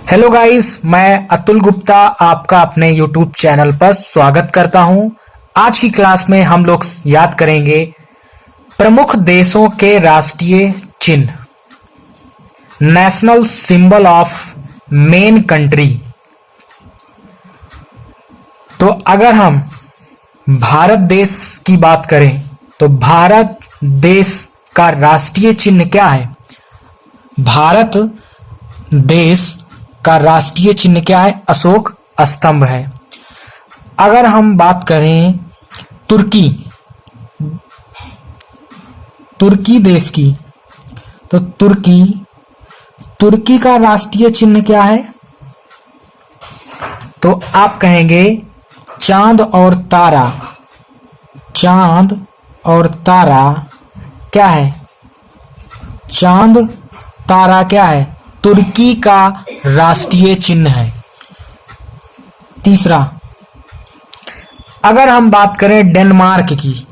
Hello guys, मैं अतुल गुप्ता आपका अपने यूट्यूब चैनल पर स्वागत करता हूं। आज की क्लास में हम लोग याद करेंगे प्रमुख देशों के राष्ट्रीय चिन्ह, national symbol of main country. तो अगर हम भारत देश की बात करें तो भारत देश का राष्ट्रीय चिन्ह क्या है? भारत देश का राष्ट्रीय चिन्ह क्या है? अशोक स्तंभ है। अगर हम बात करें तुर्की देश की, तो तुर्की का राष्ट्रीय चिन्ह क्या है? तो आप कहेंगे चांद और तारा। चांद और तारा क्या है? चांद तारा क्या है? तुर्की का राष्ट्रीय चिन्ह है। तीसरा, अगर हम बात करें डेनमार्क की,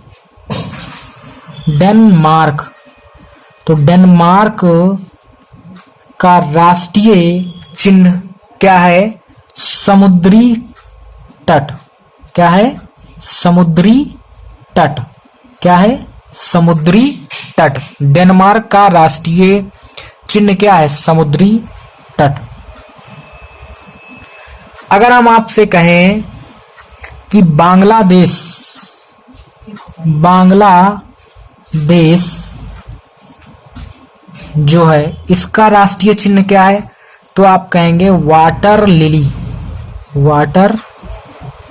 तो डेनमार्क का राष्ट्रीय चिन्ह क्या है? समुद्री तट। क्या है? समुद्री तट। क्या है? समुद्री तट। डेनमार्क का राष्ट्रीय चिन्ह क्या है? समुद्री तट। अगर हम आपसे कहें कि बांग्लादेश जो है, इसका राष्ट्रीय चिन्ह क्या है? तो आप कहेंगे water lily. Water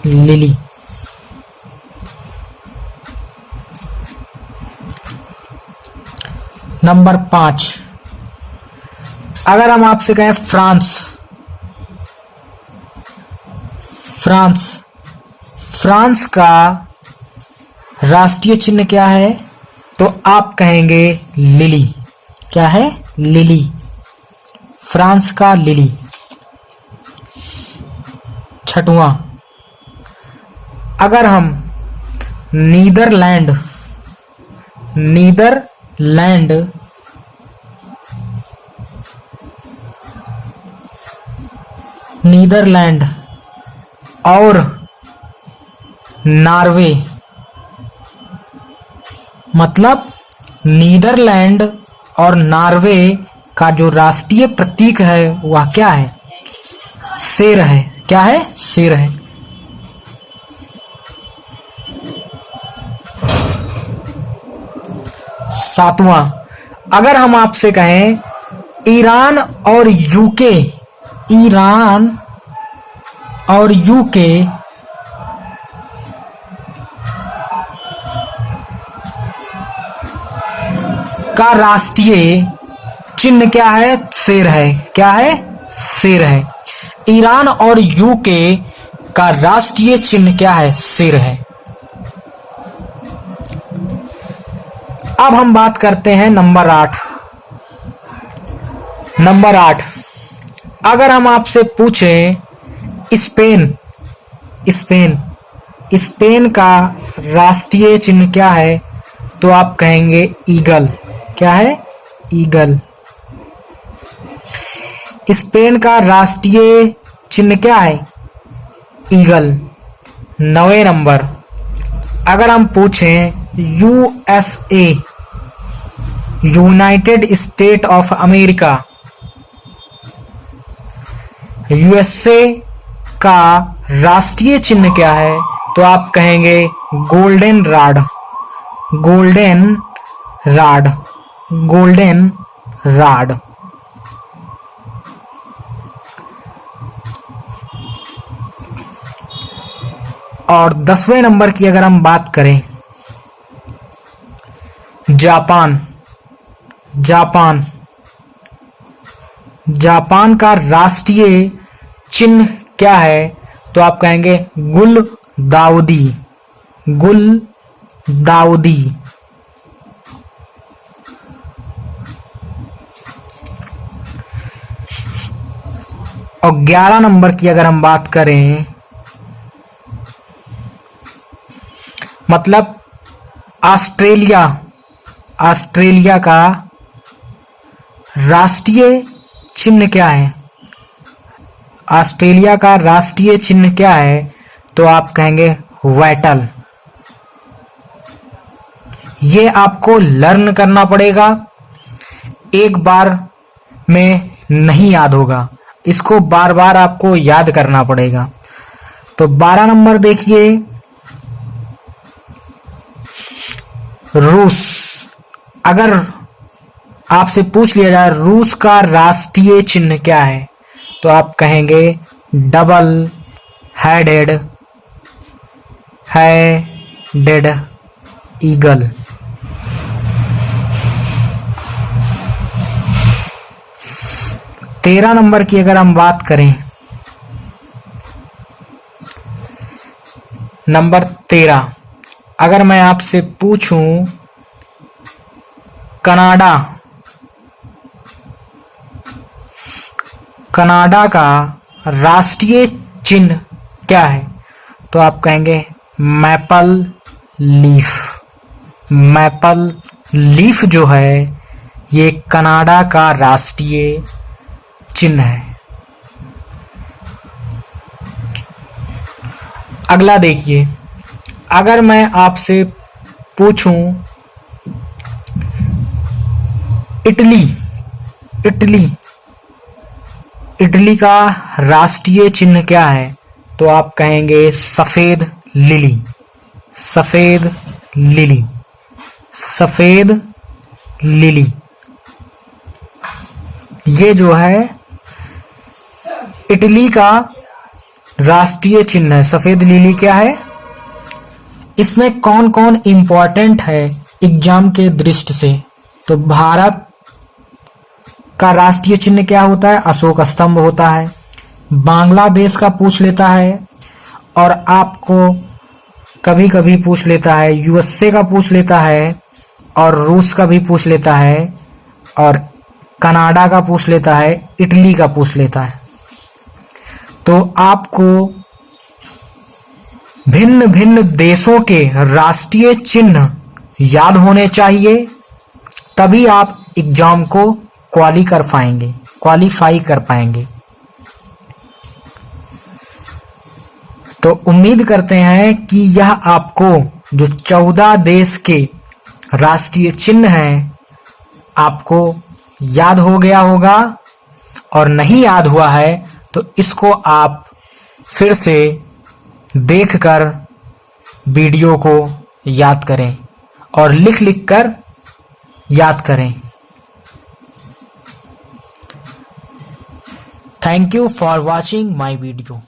lily. Number 5, अगर हम आपसे कहें फ्रांस का राष्ट्रीय चिन्ह क्या है? तो आप कहेंगे लिली। क्या है? लिली। फ्रांस का लिली। छठवां, अगर हम नीदरलैंड और नॉर्वे, मतलब नीदरलैंड और नॉर्वे का जो राष्ट्रीय प्रतीक है वह क्या है? शेर है। क्या है? शेर है। सातवां, अगर हम आपसे कहें ईरान और यूके का राष्ट्रीय चिन्ह क्या है? शेर है। क्या है? शेर है। ईरान और यूके का राष्ट्रीय चिन्ह क्या है? शेर है। अब हम बात करते हैं नंबर 8। अगर हम आपसे पूछें स्पेन का राष्ट्रीय चिन्ह क्या है? तो आप कहेंगे ईगल। क्या है? ईगल। स्पेन का राष्ट्रीय चिन्ह क्या है? ईगल। 9वें नंबर, अगर हम पूछें USA, United state of America, USA का राष्ट्रीय चिन्ह क्या है? तो आप कहेंगे गोल्डन रॉड। Golden rod. और 10वें नंबर की अगर हम बात करें, जापान का राष्ट्रीय चिन्ह क्या है? तो आप कहेंगे गुलदाउदी। और 11 नंबर की अगर हम बात करें, मतलब ऑस्ट्रेलिया का राष्ट्रीय चिन्ह क्या है? ऑस्ट्रेलिया का राष्ट्रीय चिन्ह क्या है? तो आप कहेंगे वैटल। ये आपको लर्न करना पड़ेगा, एक बार में नहीं याद होगा, इसको बार बार आपको याद करना पड़ेगा। तो 12 नंबर देखिए, रूस। अगर आपसे पूछ लिया जाए रूस का राष्ट्रीय चिन्ह क्या है, तो आप कहेंगे डबल हेडेड ईगल। तेरह नंबर की अगर हम बात करें, नंबर 13, अगर मैं आपसे पूछूं कनाडा का राष्ट्रीय चिन्ह क्या है, तो आप कहेंगे मैपल लीफ। मैपल लीफ जो है ये कनाडा का राष्ट्रीय चिन्ह है। अगला देखिए, अगर मैं आपसे पूछूं इटली का राष्ट्रीय चिन्ह क्या है, तो आप कहेंगे सफेद लिली। ये जो है इटली का राष्ट्रीय चिन्ह है, सफेद लिली क्या है। इसमें कौन कौन इंपॉर्टेंट है एग्जाम के दृष्टि से, तो भारत का राष्ट्रीय चिन्ह क्या होता है? अशोक स्तंभ होता है। बांग्लादेश का पूछ लेता है, और आपको कभी कभी पूछ लेता है यूएसए का पूछ लेता है, और रूस का भी पूछ लेता है, और कनाडा का पूछ लेता है, इटली का पूछ लेता है। तो आपको भिन्न भिन्न देशों के राष्ट्रीय चिन्ह याद होने चाहिए, तभी आप एग्जाम को क्वालीफाई कर पाएंगे। तो उम्मीद करते हैं कि यह आपको जो 14 देश के राष्ट्रीय चिन्ह हैं आपको याद हो गया होगा, और नहीं याद हुआ है तो इसको आप फिर से देखकर वीडियो को याद करें और लिख लिख कर याद करें। Thank you for watching my video.